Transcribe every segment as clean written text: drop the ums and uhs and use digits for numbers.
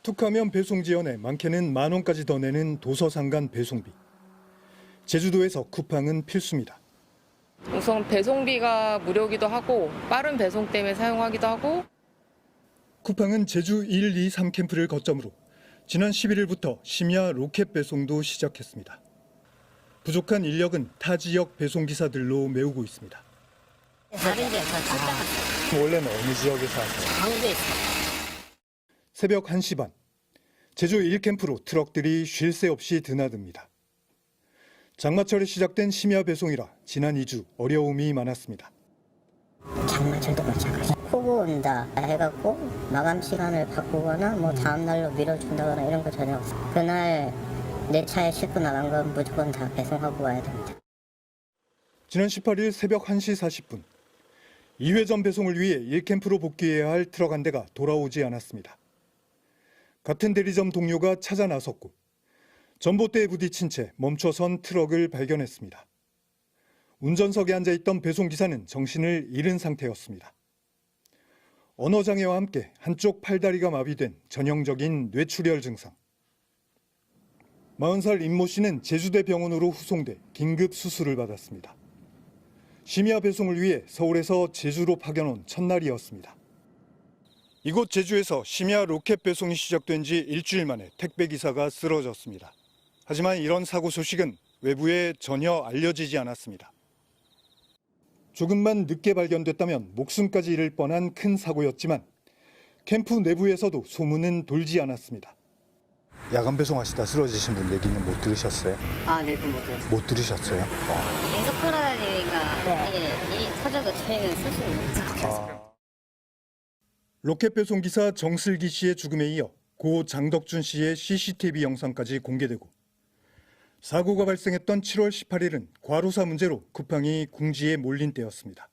툭하면 배송 지연에 많게는 10,000원까지 더 내는 도서상 배송비. 제주도에서 쿠팡은 필수입니다. 우선 배송비가 무료기도 하고 빠른 배송 때문에 사용하기도 하고. 쿠팡은 제주 1, 2, 3 캠프를 거점으로 지난 11일부터 심야 로켓 배송도 시작했습니다. 부족한 인력은 타 지역 배송기사들로 메우고 있습니다. 다른 데서 출장했어요. 원래는 어느 지역에서 하세요? 광주에 있어요. 새벽 1시 반, 제주 1캠프로 트럭들이 쉴 새 없이 드나듭니다. 장마철에 시작된 심야 배송이라 지난 2주 어려움이 많았습니다. 장마철도 마찬가지. 폭우 온다 해갖고 마감 시간을 바꾸거나 뭐 다음 날로 미뤄준다거나 이런 거 전혀 없어요. 그날 내 차에 싣고 나간 건 무조건 다 배송하고 와야 됩니다. 지난 18일 새벽 1시 40분, 2회전 배송을 위해 1캠프로 복귀해야 할 트럭 한 대가 돌아오지 않았습니다. 같은 대리점 동료가 찾아 나섰고 전봇대에 부딪힌 채 멈춰선 트럭을 발견했습니다. 운전석에 앉아있던 배송기사는 정신을 잃은 상태였습니다. 언어장애와 함께 한쪽 팔다리가 마비된 전형적인 뇌출혈 증상. 40살 임모 씨는 제주대 병원으로 후송돼 긴급 수술을 받았습니다. 심야 배송을 위해 서울에서 제주로 파견 온 첫날이었습니다. 이곳 제주에서 심야 로켓 배송이 시작된 지 일주일 만에 택배기사가 쓰러졌습니다. 하지만 이런 사고 소식은 외부에 전혀 알려지지 않았습니다. 조금만 늦게 발견됐다면 목숨까지 잃을 뻔한 큰 사고였지만 캠프 내부에서도 소문은 돌지 않았습니다. 야간 배송하시다 쓰러지신 분 얘기는 못 들으셨어요? 네, 못 들었어요. 못 들으셨어요? 계속 돌아다니니까 이게 일이 터져도 저희는 쓸 수 있는. 로켓 배송 기사 정슬기 씨의 죽음에 이어 고 장덕준 씨의 CCTV 영상까지 공개되고 사고가 발생했던 7월 18일은 과로사 문제로 쿠팡이 궁지에 몰린 때였습니다.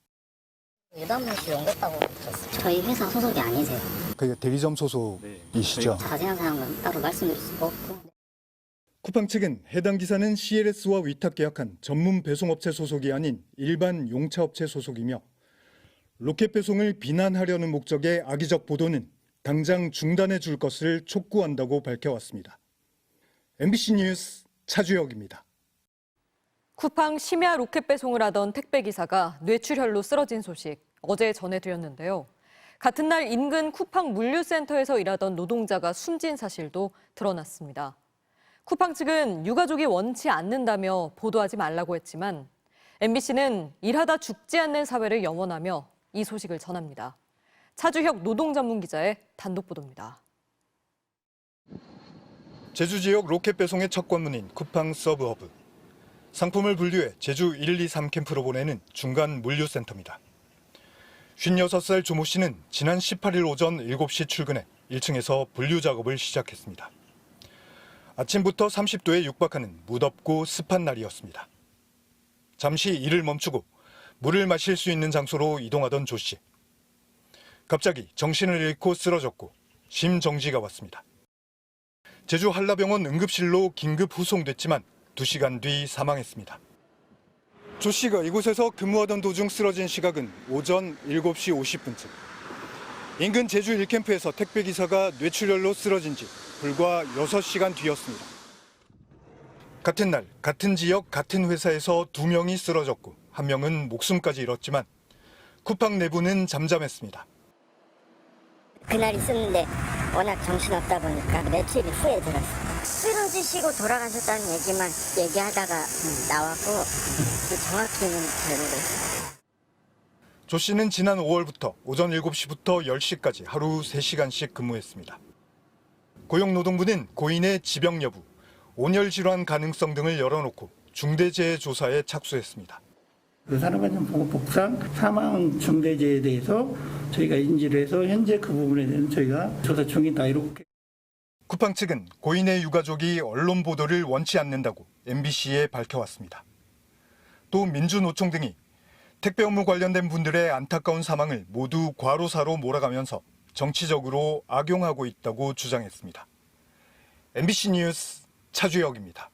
유담문 씨 옮겼다고 들었어요. 저희 회사 소속이 아니세요. 그게 대리점 소속이시죠? 자세한 사항은 따로 말씀드릴 수가 없고. 쿠팡 측은 해당 기사는 CLS와 위탁 계약한 전문 배송업체 소속이 아닌 일반 용차업체 소속이며 로켓 배송을 비난하려는 목적의 악의적 보도는 당장 중단해 줄 것을 촉구한다고 밝혀왔습니다. MBC 뉴스 차주혁입니다. 쿠팡 심야 로켓 배송을 하던 택배기사가 뇌출혈로 쓰러진 소식 어제 전해드렸는데요. 같은 날 인근 쿠팡 물류센터에서 일하던 노동자가 숨진 사실도 드러났습니다. 쿠팡 측은 유가족이 원치 않는다며 보도하지 말라고 했지만 MBC는 일하다 죽지 않는 사회를 염원하며 이 소식을 전합니다. 차주혁 노동전문기자의 단독 보도입니다. 제주 지역 로켓 배송의 첫 관문인 쿠팡 서브허브. 상품을 분류해 제주 1, 2, 3 캠프로 보내는 중간 물류센터입니다. 56살 조모 씨는 지난 18일 오전 7시 출근해 1층에서 분류 작업을 시작했습니다. 아침부터 30도에 육박하는 무덥고 습한 날이었습니다. 잠시 일을 멈추고 물을 마실 수 있는 장소로 이동하던 조 씨. 갑자기 정신을 잃고 쓰러졌고 심정지가 왔습니다. 제주 한라병원 응급실로 긴급 후송됐지만 2시간 뒤 사망했습니다. 조 씨가 이곳에서 근무하던 도중 쓰러진 시각은 오전 7시 50분쯤. 인근 제주 1캠프에서 택배기사가 뇌출혈로 쓰러진 지 불과 6시간 뒤였습니다. 같은 날, 같은 지역, 같은 회사에서 2명이 쓰러졌고 1명은 목숨까지 잃었지만 쿠팡 내부는 잠잠했습니다. 그날 있었는데 워낙 정신없다 보니까 며칠 후에 들었어요. 쓰러지시고 돌아가셨다는 얘기만 얘기하다가 나왔고 정확히는 잘 모르겠어요. 조 씨는 지난 5월부터 오전 7시부터 10시까지 하루 3시간씩 근무했습니다. 고용노동부는 고인의 지병 여부, 온열 질환 가능성 등을 열어놓고 중대재해 조사에 착수했습니다. 그 산업안전보건법상 사망 중대재해에 대해서 저희가 인지를 해서 현재 그 부분에 대해서는 저희가 조사 중이다 이렇게. 쿠팡 측은 고인의 유가족이 언론 보도를 원치 않는다고 MBC에 밝혀왔습니다. 또 민주노총 등이 택배 업무 관련된 분들의 안타까운 사망을 모두 과로사로 몰아가면서 정치적으로 악용하고 있다고 주장했습니다. MBC 뉴스 차주혁입니다.